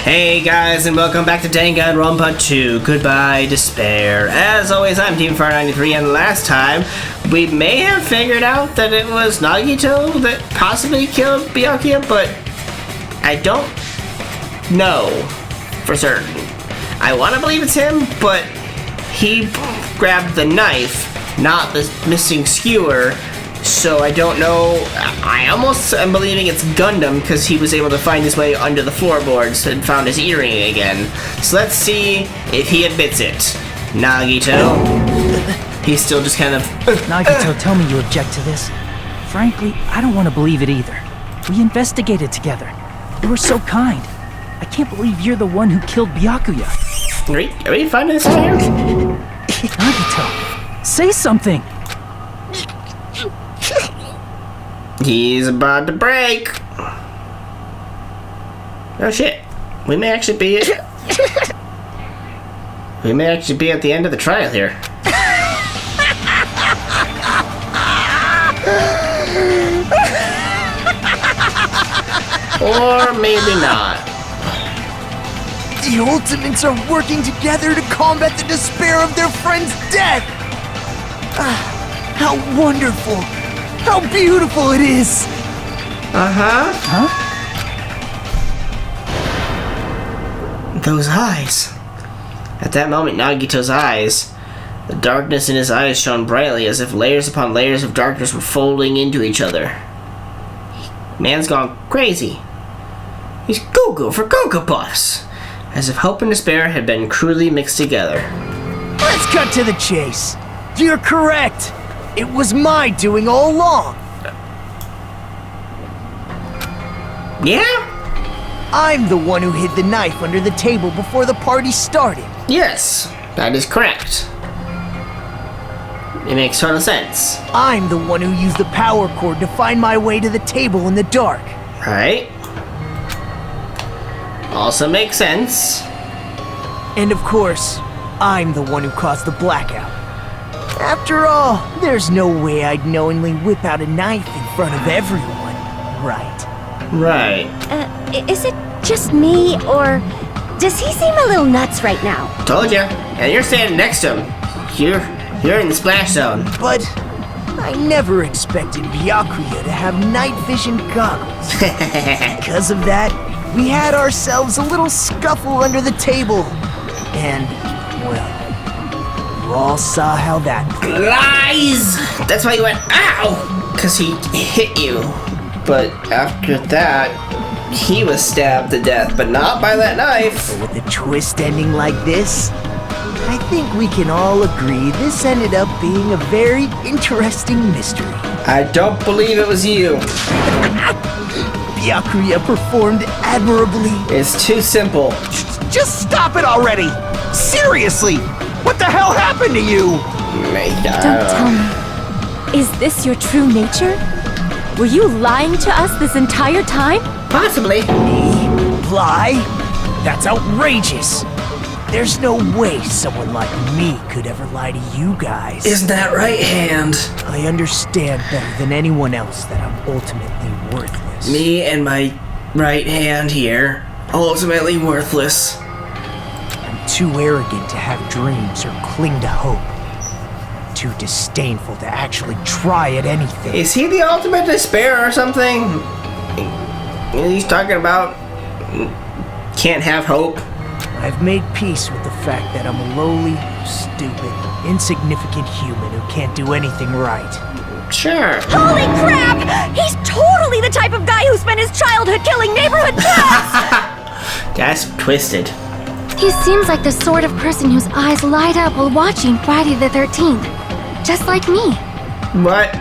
Hey guys, and welcome back to Danganronpa 2, Goodbye Despair. As always, I'm TeamFire93, and last time, we may have figured out that it was Nagito that possibly killed Byakuya, but I don't know for certain. I want to believe it's him, but he grabbed the knife, not the missing skewer, so I don't know. I almost am believing it's Gundam because he was able to find his way under the floorboards and found his earring again. So let's see if he admits it. Nagito. He's still just kind of... Nagito, tell me you object to this. Frankly, I don't want to believe it either. We investigated together. You were so kind. I can't believe you're the one who killed Byakuya. Are we finding this out here? Nagito, say something. He's about to break. Oh shit. We may actually be at the end of the trial here. Or maybe not. The Ultimates are working together to combat the despair of their friend's death! How wonderful! How beautiful it is! Huh? Those eyes. At that moment, Nagito's eyes, the darkness in his eyes shone brightly as if layers upon layers of darkness were folding into each other. Man's gone crazy. He's goo-goo for Cocoa Puffs. As if hope and despair had been crudely mixed together. Let's cut to the chase. You're correct. It was my doing all along. Yeah? I'm the one who hid the knife under the table before the party started. Yes, that is correct. It makes total sense. I'm the one who used the power cord to find my way to the table in the dark. Right. Also makes sense. And of course, I'm the one who caused the blackout. After all, there's no way I'd knowingly whip out a knife in front of everyone, right? Right. Is it just me, or does he seem a little nuts right now? Told ya. And you're standing next to him. You're in the splash zone. But I never expected Byakuya to have night vision goggles. Because of that, we had ourselves a little scuffle under the table. And, well, you all saw how that went. Lies! That's why you went, ow! Because he hit you. But after that, he was stabbed to death, but not by that knife. With a twist ending like this, I think we can all agree this ended up being a very interesting mystery. I don't believe it was you. Byakuya performed admirably. It's too simple. Just stop it already! Seriously! What the hell happened to you? Don't tell me. Is this your true nature? Were you lying to us this entire time? Possibly. Me? Lie? That's outrageous. There's no way someone like me could ever lie to you guys. Isn't that right, Hand? I understand better than anyone else that I'm ultimately worthless. Me and my right hand here, ultimately worthless. I'm too arrogant to have dreams or cling to hope. Too disdainful to actually try at anything. Is he the ultimate despair or something? He's talking about can't have hope. I've made peace with the fact that I'm a lowly, stupid, insignificant human who can't do anything right. Sure. Holy crap! He's totally the type of guy who spent his childhood killing neighborhood cats! That's twisted. He seems like the sort of person whose eyes light up while watching Friday the 13th. Just like me. What?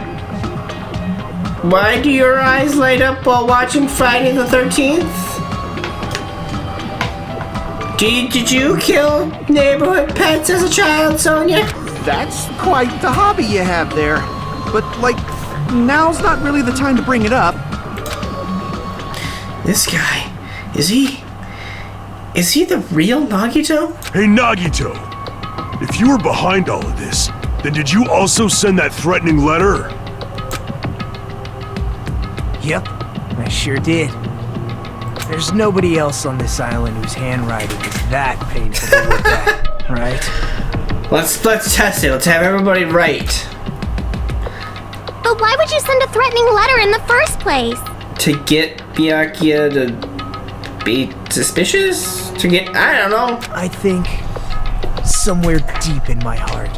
Why do your eyes light up while watching Friday the 13th? Did you kill neighborhood pets as a child, Sonia? That's quite the hobby you have there. But, like, now's not really the time to bring it up. This guy, is he the real Nagito? Hey Nagito, if you were behind all of this, then did you also send that threatening letter? Yep, I sure did. There's nobody else on this island whose handwriting is that painful to look at, right? Let's test it. Let's have everybody write. But why would you send a threatening letter in the first place? To get Byakuya to be suspicious? To get, I don't know. I think somewhere deep in my heart,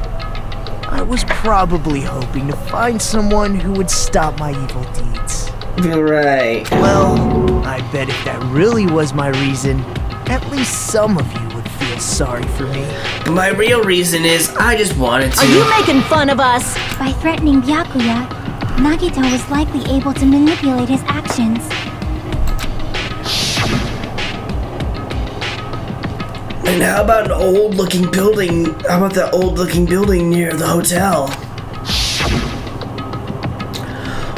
I was probably hoping to find someone who would stop my evil deeds. You're right. Well, I bet if that really was my reason, at least some of you would feel sorry for me. But my real reason is I just wanted to. Are you making fun of us? By threatening Byakuya, Nagito was likely able to manipulate his actions. And how about an old-looking building? How about that old-looking building near the hotel?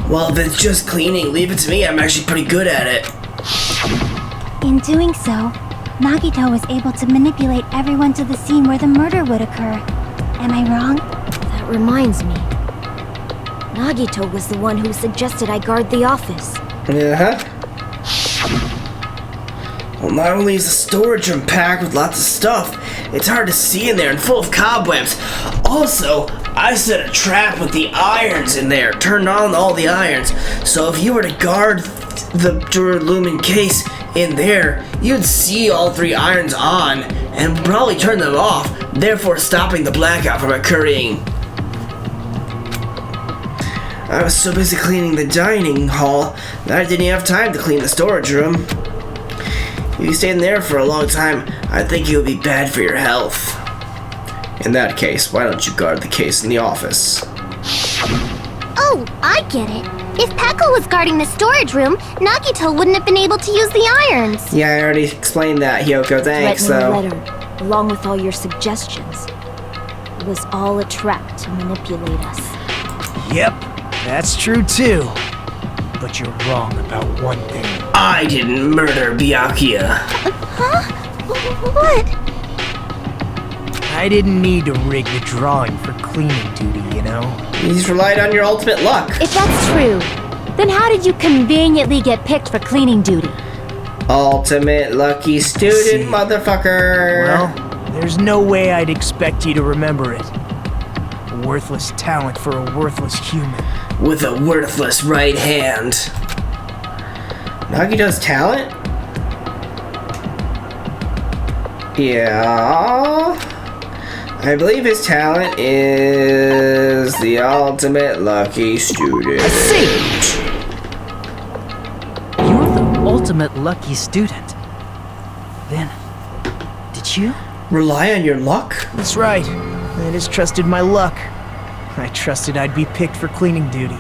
Well, if it's just cleaning, leave it to me. I'm actually pretty good at it. In doing so, Nagito was able to manipulate everyone to the scene where the murder would occur. Am I wrong? That reminds me. Nagito was the one who suggested I guard the office. Uh-huh. Well, not only is the storage room packed with lots of stuff, it's hard to see in there and full of cobwebs. Also, I set a trap with the irons in there, turned on all the irons. So if you were to guard the Duralumin case in there, you'd see all 3 irons on and probably turn them off, therefore stopping the blackout from occurring. I was so busy cleaning the dining hall that I didn't have time to clean the storage room. If you stay in there for a long time, I think it would be bad for your health. In that case, why don't you guard the case in the office? Oh, I get it. If Pekka was guarding the storage room, Nagito wouldn't have been able to use the irons. Yeah, I already explained that, Hyoko. Thanks, Threatening though. letter, along with all your suggestions. It was all a trap to manipulate us. Yep, that's true too. But you're wrong about one thing. I didn't murder Byakuya. Huh? What? I didn't need to rig the drawing for cleaning duty, you know? You just relied on your ultimate luck. If that's true, then how did you conveniently get picked for cleaning duty? Ultimate lucky student, See. motherfucker. Well, there's no way I'd expect you to remember it. A worthless talent for a worthless human. With a worthless right hand. Nagito's talent? Yeah. I believe his talent is the ultimate lucky student. I see! You're the ultimate lucky student. Then, did you? Rely on your luck? That's right. I just trusted my luck. I trusted I'd be picked for cleaning duty.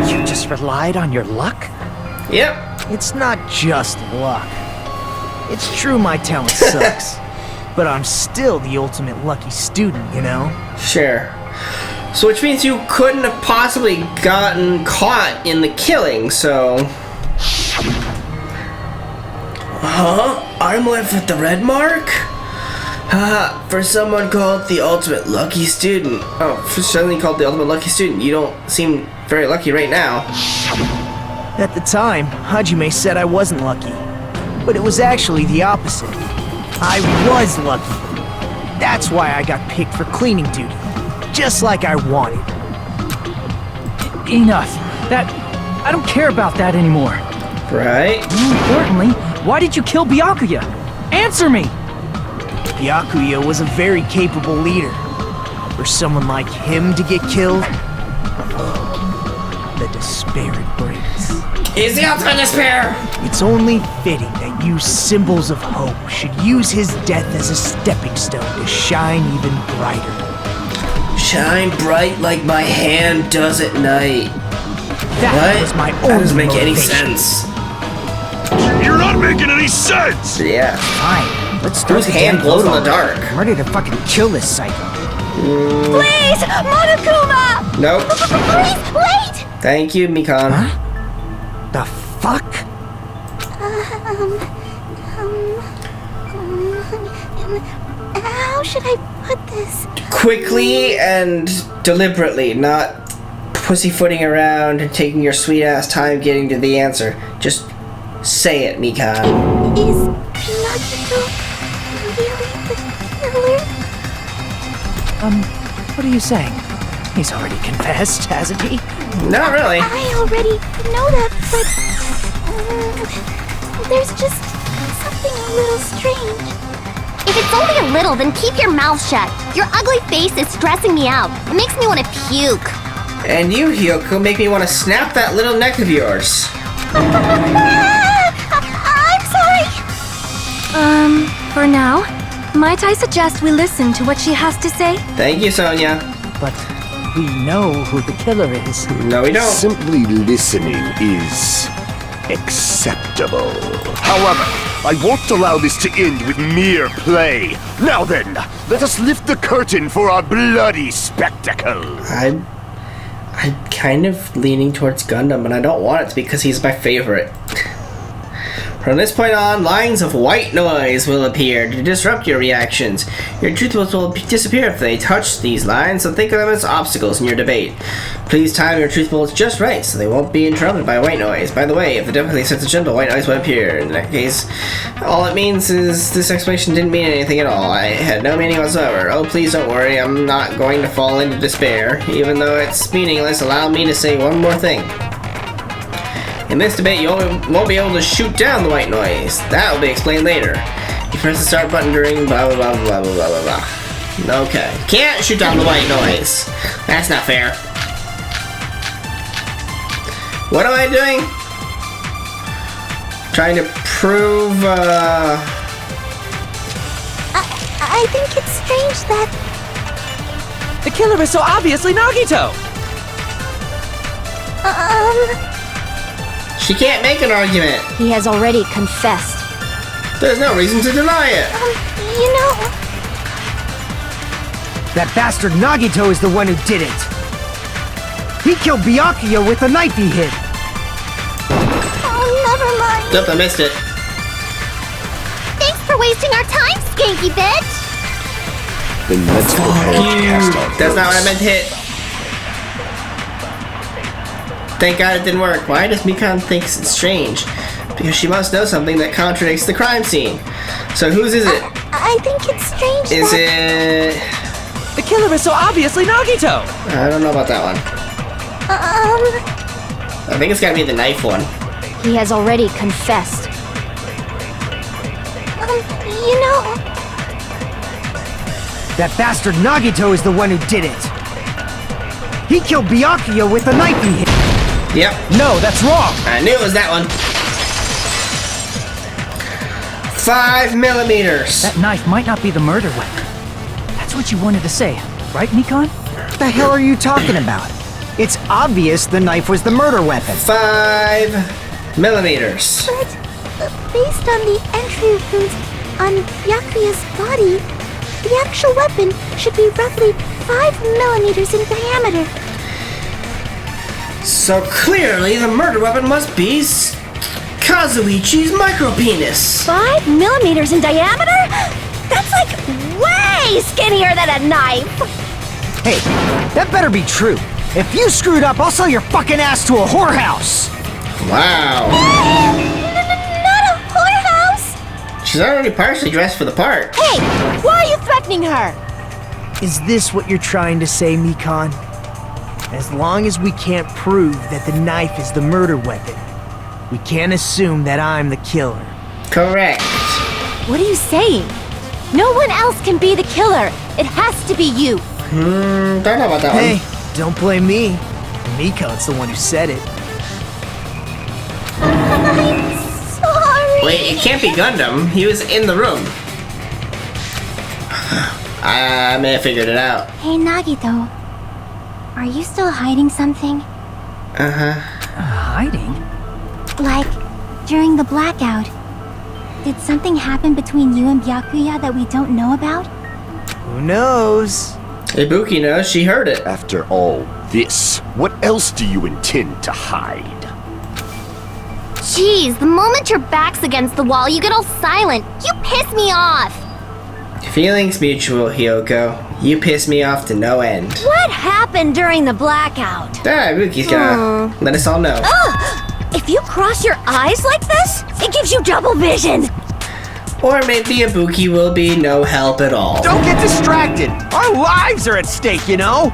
You just relied on your luck? Yep. It's not just luck. It's true my talent sucks. But I'm still the ultimate lucky student, you know? Sure. So which means you couldn't have possibly gotten caught in the killing, so... Huh? I'm left with the red mark? Haha, for someone called the ultimate lucky student. Oh, for something called the ultimate lucky student, you don't seem very lucky right now. At the time, Hajime said I wasn't lucky. But it was actually the opposite. I was lucky. That's why I got picked for cleaning duty. Just like I wanted. Enough. I don't care about that anymore. Right? More importantly, why did you kill Byakuya? Answer me! Byakuya was a very capable leader. For someone like him to get killed, the despair it brings. Is the ultimate despair! It's only fitting that you symbols of hope should use his death as a stepping stone to shine even brighter. Shine bright like my hand does at night. That What? was my That only doesn't make any motivation. sense. You're not making any sense! Yeah. Fine, let's start Whose the hand damn glows in photo. the dark? I'm ready to fucking kill this psycho. Please! Monokuma! Nope. Please, wait! Thank you, Mikan. The fuck? How should I put this? Quickly and deliberately, not pussyfooting around and taking your sweet ass time getting to the answer. Just Say it, Mikan. Is Nagito really the killer? What are you saying? He's already confessed, hasn't he? Not really. I already know that, but there's just something a little strange. If it's only a little, then keep your mouth shut. Your ugly face is stressing me out. It makes me want to puke. And you, Hyoko, make me want to snap that little neck of yours. I'm sorry. For now, might I suggest we listen to what she has to say? Thank you, Sonia. But we know who the killer is. No, we don't. Simply listening is acceptable. However, I won't allow this to end with mere play. Now then, let us lift the curtain for our bloody spectacle. I'm kind of leaning towards Gundam, and I don't want it to because he's my favorite. From this point on, lines of white noise will appear to disrupt your reactions. Your truth will disappear if they touch these lines, so think of them as obstacles in your debate. Please time your truth bullets just right, so they won't be interrupted by white noise. By the way, if the difficulty sets a gentle, white noise will appear. In that case, all it means is this explanation didn't mean anything at all. I had no meaning whatsoever. Oh, please don't worry, I'm not going to fall into despair. Even though it's meaningless, allow me to say one more thing. In this debate, you won't be able to shoot down the white noise. That will be explained later. You press the start button during blah blah blah blah blah blah blah. Okay. Can't shoot down the white noise. That's not fair. What am I doing? Trying to prove, I think it's strange that... The killer is so obviously Nagito! She can't make an argument. He has already confessed. There's no reason to deny it. You know... That bastard Nagito is the one who did it. He killed Byakuya with the knife he hid. Oh, never mind. Nope, I missed it. Thanks for wasting our time, skanky bitch. Then let's go ahead and cast our That's not what I votes. meant to hit. Thank God it didn't work. Why does Mikan think it's strange? Because she must know something that contradicts the crime scene. So whose is it? I think it's strange Is that... it... The killer is so obviously Nagito! I don't know about that one. I think it's gotta be the knife one. He has already confessed. You know... That bastard Nagito is the one who did it. He killed Byakuya with the knife he hid. Yep, No, that's wrong. I knew it was that one. 5 millimeters. That knife might not be the murder weapon. That's what you wanted to say, right, Mikan? What the hell are you talking about? It's obvious the knife was the murder weapon. 5 millimeters. But based on the entry wounds on Byakuya's body, the actual weapon should be roughly 5 millimeters in diameter. So clearly the murder weapon must be Kazuichi's micropenis. 5 millimeters in diameter? That's like way skinnier than a knife. Hey, that better be true. If you screwed up, I'll sell your fucking ass to a whorehouse. Wow. Not a whorehouse. She's already partially dressed for the part. Hey, why are you threatening her? Is this what you're trying to say, Mikan? As long as we can't prove that the knife is the murder weapon, we can't assume that I'm the killer. Correct. What are you saying? No one else can be the killer. It has to be you. Don't know about that Hey, one. don't blame me. Mikan's the one who said it. I'm sorry. Wait, it can't be Gundam. He was in the room. I may have figured it out. Hey, Nagito. Are you still hiding something? Hiding? Like, during the blackout, did something happen between you and Byakuya that we don't know about? Who knows? Ibuki knows. She heard it. After all this, what else do you intend to hide? Jeez, the moment your back's against the wall, you get all silent. You piss me off. Feelings mutual, Hyoko. You piss me off to no end. What happened during the blackout? Ah, Ibuki's gonna let us all know. If you cross your eyes like this, it gives you double vision. Or maybe Ibuki will be no help at all. Don't get distracted! Our lives are at stake, you know?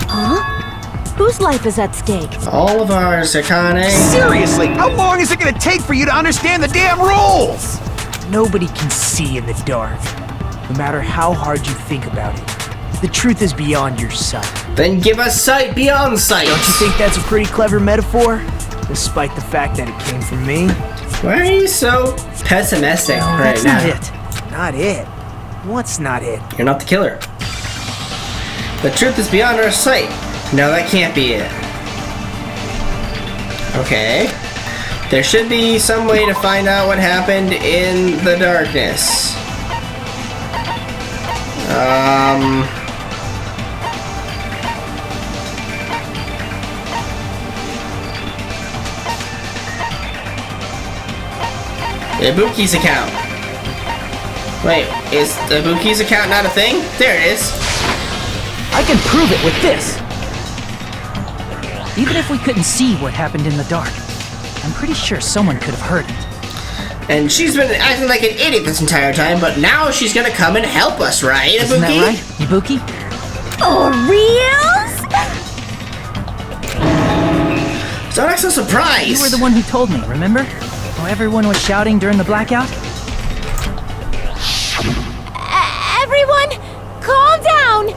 Huh? Whose life is at stake? All of ours, Akane. Seriously, how long is it gonna take for you to understand the damn rules? Nobody can see in the dark, no matter how hard you think about it. The truth is beyond your sight. Then give us sight beyond sight. Don't you think that's a pretty clever metaphor? Despite the fact that it came from me? Why are you so pessimistic right That's now? not it. Not it. What's not it? You're not the killer. The truth is beyond our sight. No, that can't be it. Okay. There should be some way to find out what happened in the darkness. Ibuki's account. Wait, is Ibuki's account not a thing? There it is. I can prove it with this. Even if we couldn't see what happened in the dark, I'm pretty sure someone could have heard it. And she's been acting like an idiot this entire time, but now she's gonna come and help us, right, Ibuki? Isn't that right, Ibuki? For reals? So that's a surprise. You were the one who told me, remember? How everyone was shouting during the blackout? Everyone, calm down.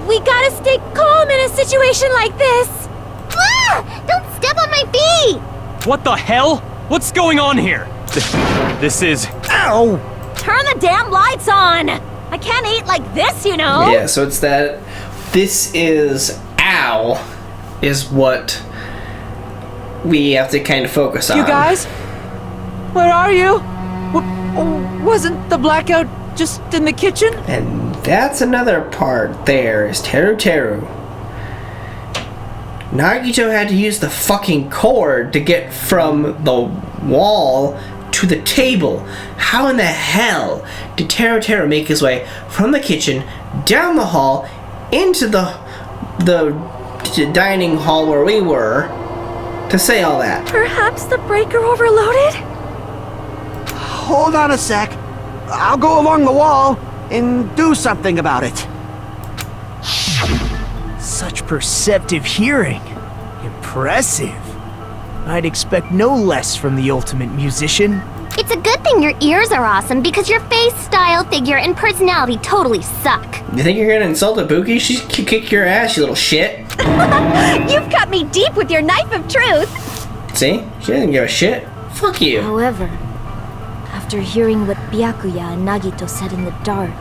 We gotta stay calm in a situation like this. Ah! Don't step on my feet! What the hell? What's going on here? This is... Ow! Turn the damn lights on. I can't eat like this, you know. Yeah, so it's that this is ow is what we have to kind of focus on. You guys? Where are you? Wasn't the blackout just in the kitchen? And that's another part there is Teru Teru. Nagito had to use the fucking cord to get from the wall to the table. How in the hell did Teru Teru make his way from the kitchen, down the hall, into the dining hall where we were, to say all that? Perhaps the breaker overloaded? Hold on a sec. I'll go along the wall and do something about it. Such perceptive hearing. Impressive. I'd expect no less from the ultimate musician. It's a good thing your ears are awesome because your face, style, figure, and personality totally suck. You think you're gonna insult Ibuki? She can kick your ass, you little shit. You've cut me deep with your knife of truth. See? She didn't give a shit. Fuck you. However, after hearing what Byakuya and Nagito said in the dark,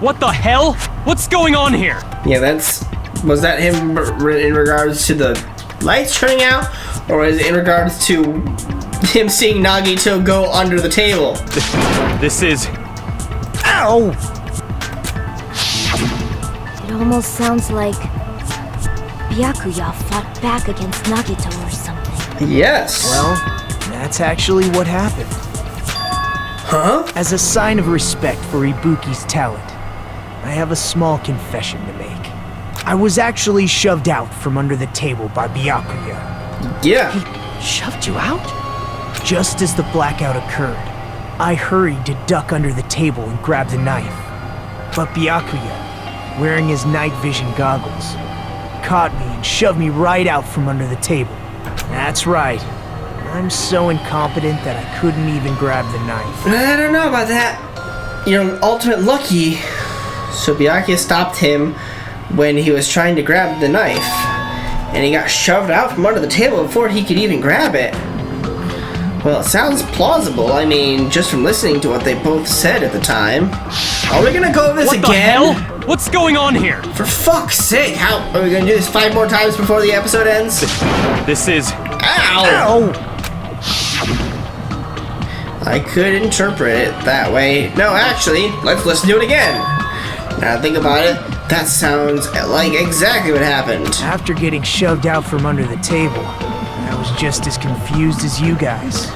What the hell? What's going on here? Yeah, was that him in regards to the lights turning out? Or was it in regards to him seeing Nagito go under the table? This is... Ow! it almost sounds like Byakuya fought back against Nagito or something. Yes. Well, that's actually what happened. Huh? As a sign of respect for Ibuki's talent, I have a small confession to make. I was actually shoved out from under the table by Byakuya. Yeah. Shoved you out? Just as the blackout occurred, I hurried to duck under the table and grab the knife. But Byakuya, wearing his night vision goggles, caught me and shoved me right out from under the table. That's right. I'm so incompetent that I couldn't even grab the knife. I don't know about that. You're ultimate lucky. So Byakuya stopped him when he was trying to grab the knife. And he got shoved out from under the table before he could even grab it. Well, it sounds plausible. I mean, just from listening to what they both said at the time. Are we gonna go over this What again? the hell? What's going on here? For fuck's sake, how are we gonna do this 5 more times before the episode ends? This is... Ow! Ow! I could interpret it that way. No, actually, let's listen to it again. Now think about it, that sounds like exactly what happened. After getting shoved out from under the table, I was just as confused as you guys.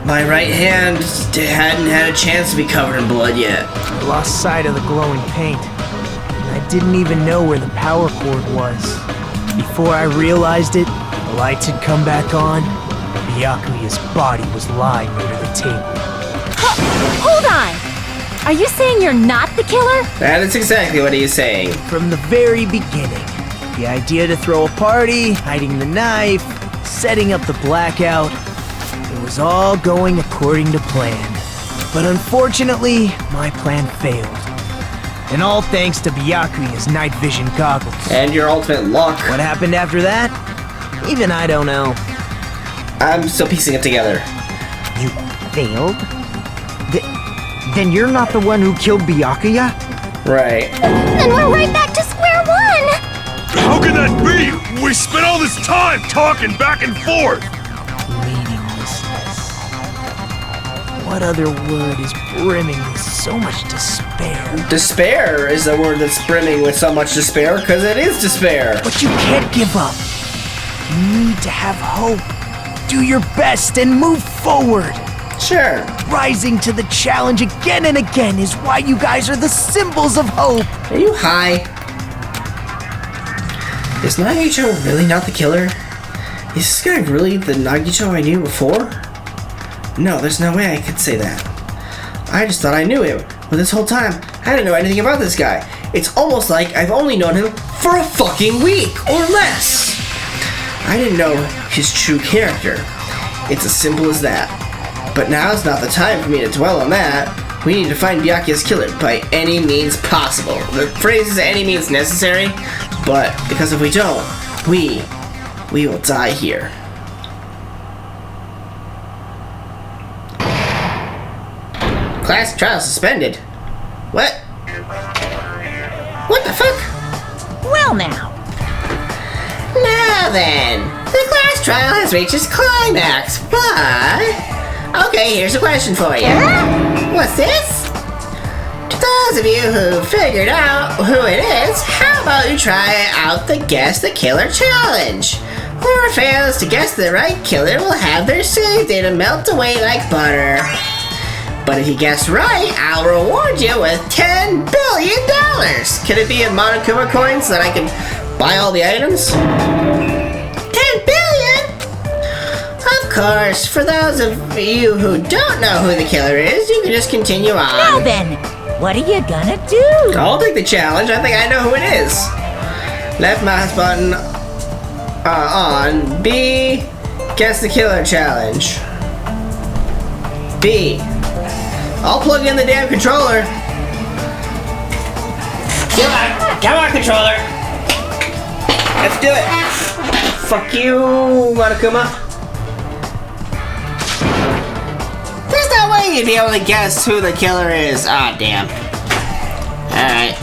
My right hand hadn't had a chance to be covered in blood yet. I lost sight of the glowing paint, and I didn't even know where the power cord was. Before I realized it, The lights had come back on. Byakuya's body was lying under the table. Hold on! Are you saying you're not the killer? That is exactly what he is saying. From the very beginning, the idea to throw a party, hiding the knife, setting up the blackout, it was all going according to plan. But unfortunately, my plan failed. And all thanks to Byakuya's night vision goggles. And your ultimate luck. What happened after that? Even I don't know. I'm still piecing it together. You failed? Then you're not the one who killed Byakuya? Right. Then we're right back to square one! How can that be? We spent all this time talking back and forth! Meaninglessness. What other word is brimming with so much despair? Despair is the word that's brimming with so much despair, because it is despair. But you can't give up. You need to have hope. Do your best and move forward. Sure. Rising to the challenge again and again is why you guys are the symbols of hope. Are you high? Is Nagito really not the killer? Is this guy really the Nagito I knew before? No, there's no way I could say that. I just thought I knew him, but this whole time, I didn't know anything about this guy. It's almost like I've only known him for a fucking week or less. I didn't know his true character. It's as simple as that. But now's not the time for me to dwell on that. We need to find Byakuya's killer by any means possible. The phrase is any means necessary, but because if we don't, we will die here. Class trial suspended. What? What the fuck? Well now. Now then, the class trial has reached its climax, but... Okay, here's a question for you. What's this? To those of you who figured out who it is, how about you try out the Guess the Killer challenge? Whoever fails to guess the right killer will have their save data melt away like butter. But if you guess right, I'll reward you with $10 billion! Could it be in Monokuma coins so that I can buy all the items? $10 billion? Of course, for those of you who don't know who the killer is, you can just continue on. Now then, what are you gonna do? I'll take the challenge. I think I know who it is. Left mouse button on B. Guess the killer challenge. B. I'll plug in the damn controller. Come on, controller. Let's do it. Fuck you, Monokuma. There's no way you'd be able to guess who the killer is. Ah, damn. Alright.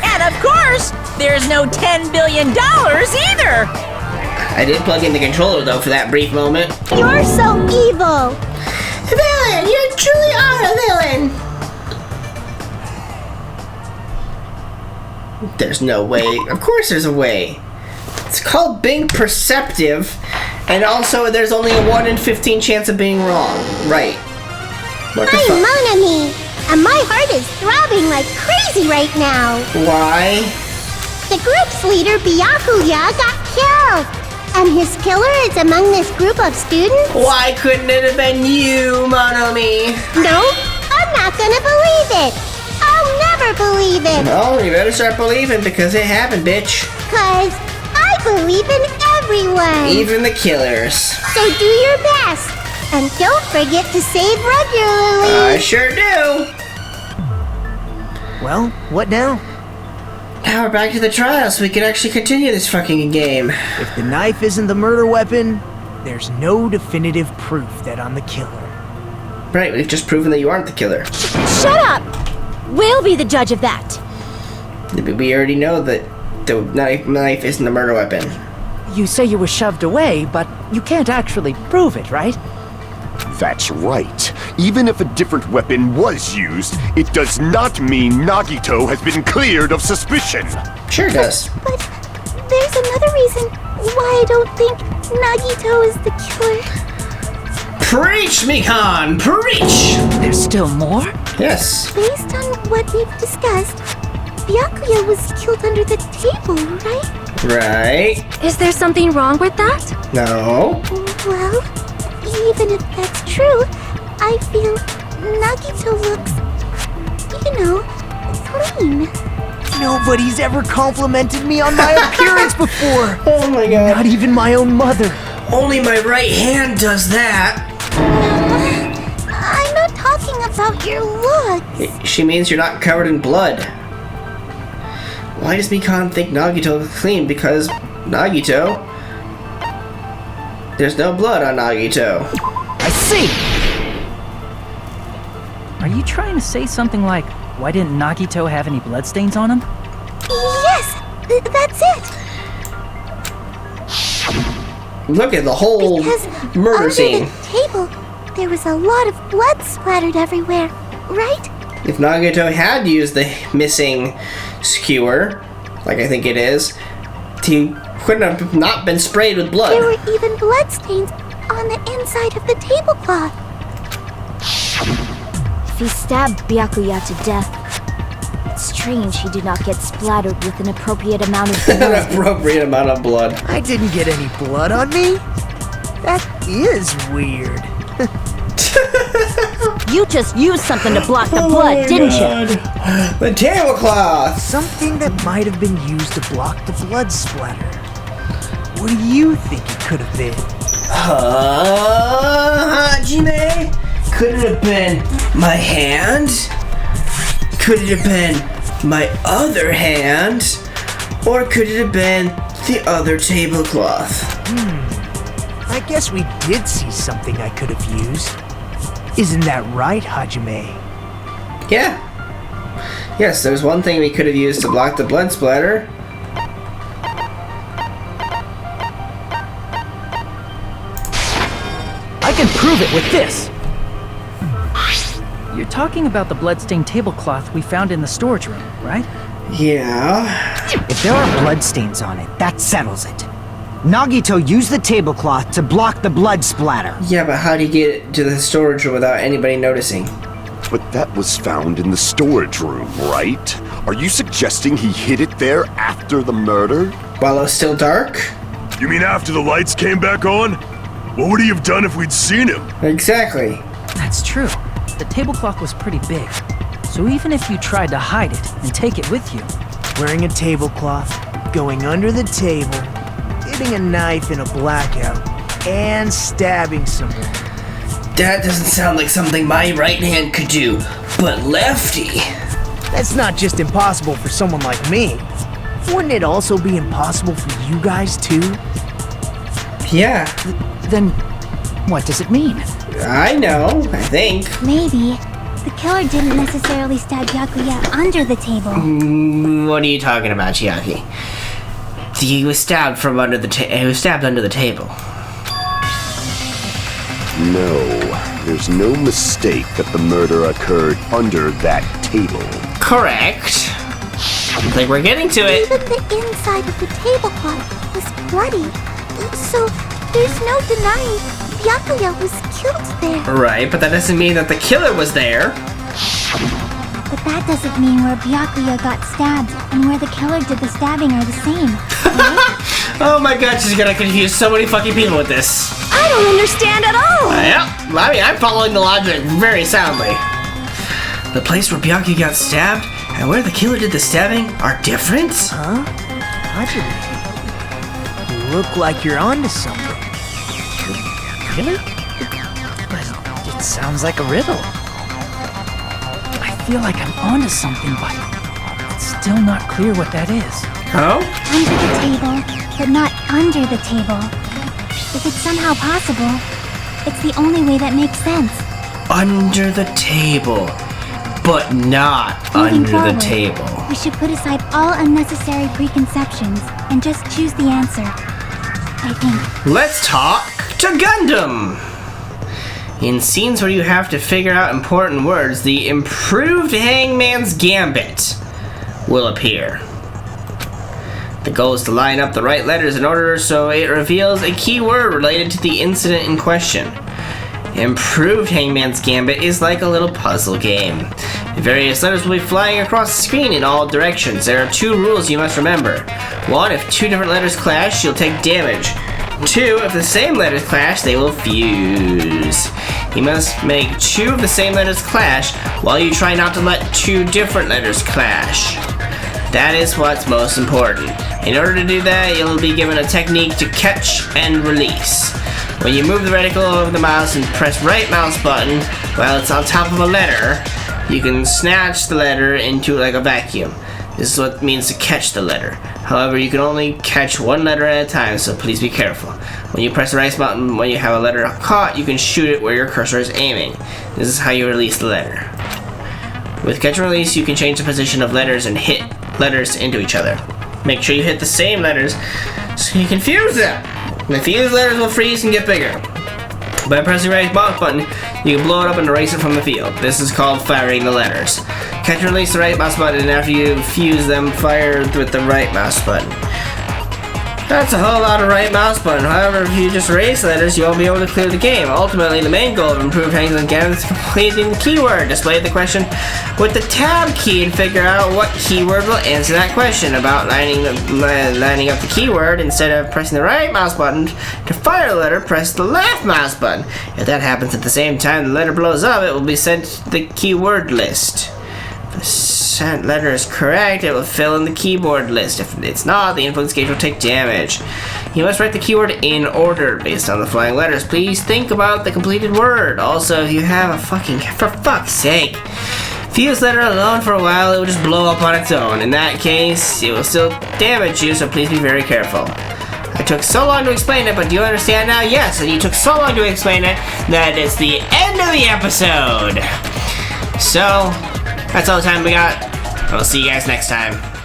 And of course, there's no $10 billion either! I did plug in the controller, though, for that brief moment. You're so evil! Villain! You truly are a villain! There's no way. Of course there's a way. It's called being perceptive, and also there's only a 1 in 15 chance of being wrong. Right. What the I'm fuck? Monami, and my heart is throbbing like crazy right now. Why? The group's leader, Byakuya, got killed. And his killer is among this group of students? Why couldn't it have been you, Monomi? No, I'm not gonna believe it. I'll never believe it. Well, you better start believing because it happened, bitch. Cause I believe in everyone. Even the killers. So do your best. And don't forget to save regularly. I sure do. Well, what now? Now we're back to the trial so we can actually continue this fucking game. If the knife isn't the murder weapon, there's no definitive proof that I'm the killer. Right, we've just proven that you aren't the killer. Shut up! We'll be the judge of that. We already know that the knife isn't the murder weapon. You say you were shoved away, but you can't actually prove it, right? That's right. Even if a different weapon was used, it does not mean Nagito has been cleared of suspicion. Sure does. But there's another reason why I don't think Nagito is the killer. Preach, Mikan! Preach! There's still more? Yes. Based on what we've discussed, Byakuya was killed under the table, right? Right. Is there something wrong with that? No. Well, even if that's true, I feel Nagito looks, clean. Nobody's ever complimented me on my appearance before. Oh my god. Not even my own mother. Only my right hand does that. I'm not talking about your looks. She means you're not covered in blood. Why does Mikan think Nagito looks clean? Because Nagito... There's no blood on Nagito. I see! Are you trying to say something like, why didn't Nagito have any bloodstains on him? Yes, that's it. Look at the whole Because murder under scene. the table, there was a lot of blood splattered everywhere, right? If Nagito had used the missing skewer, like I think it is, he couldn't have not been sprayed with blood. There were even blood stains on the inside of the tablecloth. If he stabbed Byakuya to death, it's strange he did not get splattered with an appropriate amount of An blood. appropriate amount of blood. I didn't get any blood on me. That is weird. You just used something to block the blood, didn't you? The tablecloth! Something that might have been used to block the blood splatter. What do you think it could have been? Hajime? Could it have been my hand? Could it have been my other hand? Or could it have been the other tablecloth? I guess we did see something I could have used. Isn't that right, Hajime? Yeah. Yes, there's one thing we could have used to block the blood splatter. I can prove it with this! You're talking about the bloodstained tablecloth we found in the storage room, right? Yeah. If there are bloodstains on it, that settles it. Nagito used the tablecloth to block the blood splatter. Yeah, but how'd he get it to the storage room without anybody noticing? But that was found in the storage room, right? Are you suggesting he hid it there after the murder? While it was still dark? You mean after the lights came back on? What would he have done if we'd seen him? Exactly. That's true. The tablecloth was pretty big. So even if you tried to hide it and take it with you... Wearing a tablecloth, going under the table, getting a knife in a blackout, and stabbing someone. That doesn't sound like something my right hand could do, but lefty. That's not just impossible for someone like me. Wouldn't it also be impossible for you guys too? Yeah, Then, what does it mean? I know, I think. Maybe. The killer didn't necessarily stab Byakuya under the table. What are you talking about, Chiaki? He was stabbed from under the he was stabbed under the table. No, there's no mistake that the murder occurred under that table. Correct. I think we're getting to it. Even the inside of the tablecloth was bloody. So there's no denying Byakuya was killed there. Right, but that doesn't mean that the killer was there. But that doesn't mean where Byakuya got stabbed and where the killer did the stabbing are the same. Oh my god, she's gonna confuse so many fucking people with this. I don't understand at all! Yep, I mean, I'm following the logic very soundly. The place where Byakuya got stabbed and where the killer did the stabbing are different? Huh? Hajime, you look like you're onto something. Really? But it sounds like a riddle. I feel like I'm onto something, but it's still not clear what that is. Oh? Under the table, but not under the table. If it's somehow possible, it's the only way that makes sense. Under the table, but not Moving under forward, the table. We should put aside all unnecessary preconceptions and just choose the answer. I think. Let's talk to Gundam! In scenes where you have to figure out important words, the improved Hangman's Gambit will appear. The goal is to line up the right letters in order so it reveals a key word related to the incident in question. Improved Hangman's Gambit is like a little puzzle game. The various letters will be flying across the screen in all directions. There are 2 rules you must remember. 1, if 2 different letters clash, you'll take damage. 2, if the same letters clash, they will fuse. You must make 2 of the same letters clash while you try not to let 2 different letters clash. That is what's most important. In order to do that, you'll be given a technique to catch and release. When you move the reticle over the mouse and press right mouse button while it's on top of a letter, you can snatch the letter into like a vacuum. This is what it means to catch the letter. However, you can only catch 1 letter at a time, so please be careful. When you press the right button when you have a letter caught, you can shoot it where your cursor is aiming. This is how you release the letter. With catch and release, you can change the position of letters and hit letters into each other. Make sure you hit the same letters so you can fuse them. The fused letters will freeze and get bigger. By pressing the right mouse button, you can blow it up and erase it from the field. This is called firing the letters. Catch and release the right mouse button, and after you fuse them, fire with the right mouse button. That's a whole lot of right mouse button. However, if you just erase letters, you won't be able to clear the game. Ultimately, the main goal of improved handling games is completing the keyword. Display the question with the tab key and figure out what keyword will answer that question. About lining up the keyword, instead of pressing the right mouse button to fire the letter, press the left mouse button. If that happens at the same time the letter blows up, it will be sent to the keyword list. If the sent letter is correct, it will fill in the keyboard list. If it's not, the influence gauge will take damage. You must write the keyword in order based on the flying letters. Please think about the completed word. Also, if you have a for fuck's sake, fuse letter alone for a while, it will just blow up on its own. In that case, it will still damage you, so please be very careful. I took so long to explain it, but do you understand now? Yes, and you took so long to explain it that it's the end of the episode. So, that's all the time we got. I will see you guys next time.